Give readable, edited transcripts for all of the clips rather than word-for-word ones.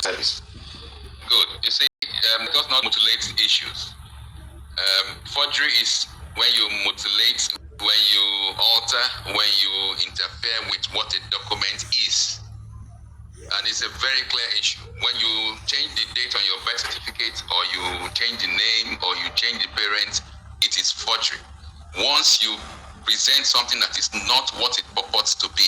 service. Good. You see, let us not mutilate issues. Forgery is when you mutilate, when you alter, when you interfere with what a document is. And it's a very clear issue. When you change the date on your birth certificate, or you change the name, or you change the parent, it is forgery. Once you present something that is not what it purports to be.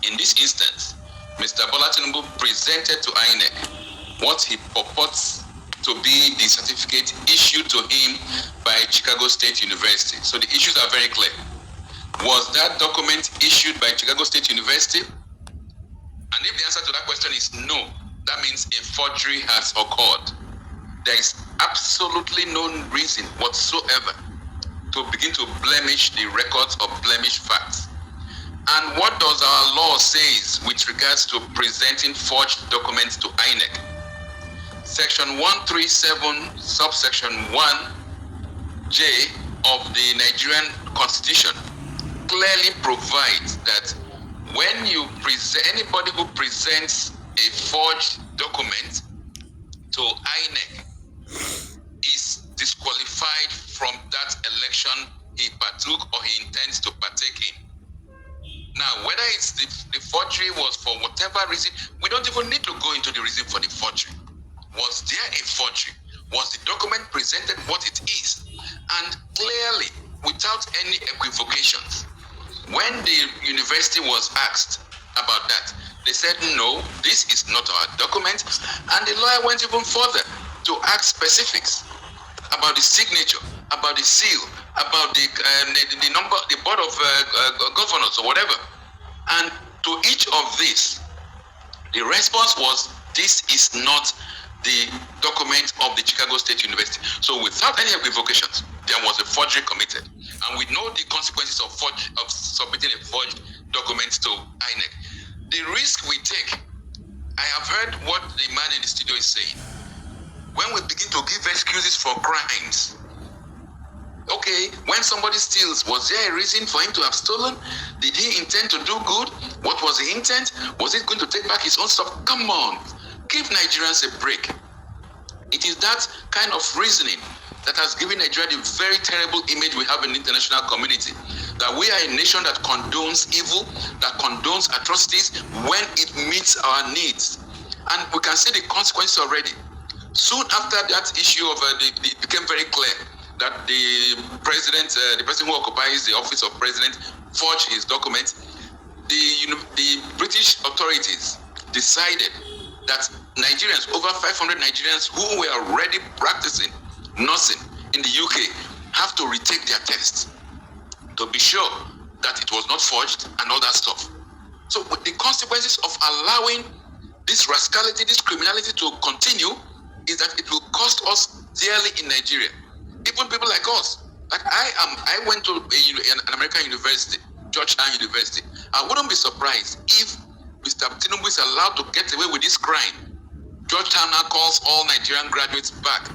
In this instance, Mr. Bola Tinubu presented to INEC what he purports to be the certificate issued to him by Chicago State University. So the issues are very clear. Was that document issued by Chicago State University? And if the answer to that question is no, that means a forgery has occurred. There is absolutely no reason whatsoever to begin to blemish the records or blemish facts. And what does our law say with regards to presenting forged documents to INEC? Section 137, subsection 1J of the Nigerian Constitution clearly provides that when you present, anybody who presents a forged document to INEC is disqualified from that election he partook or he intends to partake in. Now, whether it's the forgery was for whatever reason, we don't even need to go into the reason for the forgery. Was there a forgery? Was the document presented what it is? And clearly, without any equivocations, when the university was asked about that, they said, no, this is not our document. And the lawyer went even further to ask specifics about the signature, about the seal, about the number, the board of governors or whatever. And to each of these, the response was, this is not the document of the Chicago State University. So without any equivocations, there was a forgery committed. And we know the consequences of submitting a forged document to INEC. The risk we take, I have heard what the man in the studio is saying. When we begin to give excuses for crimes, okay, when somebody steals, was there a reason for him to have stolen? Did he intend to do good? What was the intent? Was he going to take back his own stuff? Come on, give Nigerians a break. It is that kind of reasoning that has given Nigeria the very terrible image we have in the international community. That we are a nation that condones evil, that condones atrocities when it meets our needs. And we can see the consequences already. Soon after that issue of it became very clear that the president, the person who occupies the office of president, forged his documents. The British authorities decided that Nigerians, over 500 Nigerians who were already practicing nursing in the UK, have to retake their tests to be sure that it was not forged and all that stuff. So with the consequences of allowing this rascality, this criminality to continue, is that it will cost us dearly in Nigeria. Even people like us, like I went to an American university, Georgetown University. I wouldn't be surprised if Mr. Tinubu is allowed to get away with this crime. Georgetown now calls all Nigerian graduates back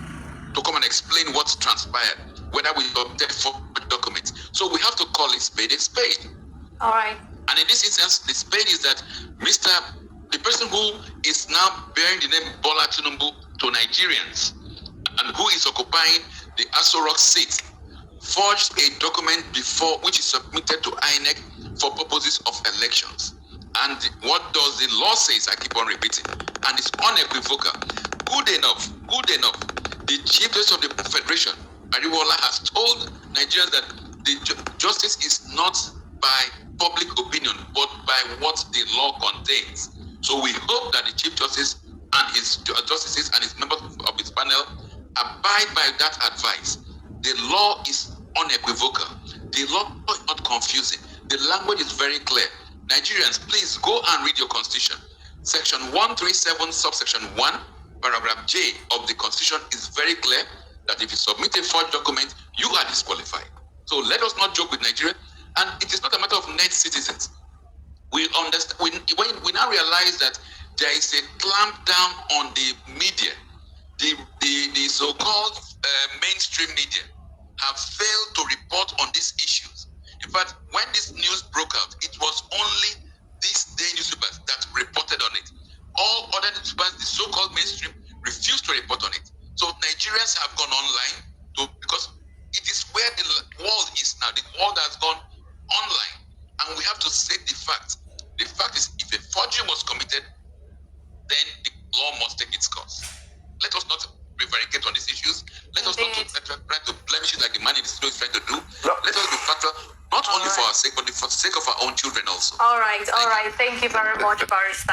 to come and explain what transpired, whether we obtained for documents. So we have to call a spade a spade. All right. And in this instance, the spade is that the person who is now bearing the name Bola Tinubu to Nigerians and who is occupying the Aso Rock seat, forged a document before which is submitted to INEC for purposes of elections. And what does the law say? I keep on repeating, and it's unequivocal. Good enough. The Chief Justice of the Federation, Ariwola, has told Nigerians that the justice is not by public opinion, but by what the law contains. So we hope that the Chief Justice and his justices and his members of his panel abide by that advice. The law is unequivocal. The law is not confusing. The language is very clear. Nigerians, please go and read your constitution. Section 137, subsection 1, paragraph J of the constitution is very clear that if you submit a forged document, you are disqualified. So let us not joke with Nigeria. And it is not a matter of net citizens. We understand, we now realize that there is a clamp down on the media. The so-called mainstream media have failed to report on these issues. In fact, when this news broke out, it was only these day newspapers that reported on it. all other newspapers, the so-called mainstream, refuse to report on it. So Nigerians have gone online because it is where the world is now. The world has gone online, and we have to state the fact. The fact is, if a forgery was committed, then the law must take its course. Let us not prevaricate on these issues. Let us not try to blemish it like the man in the studio is trying to do. Let us be factual, not only for our sake, but for the sake of our own children also. All right. Thank you very much, Barrister.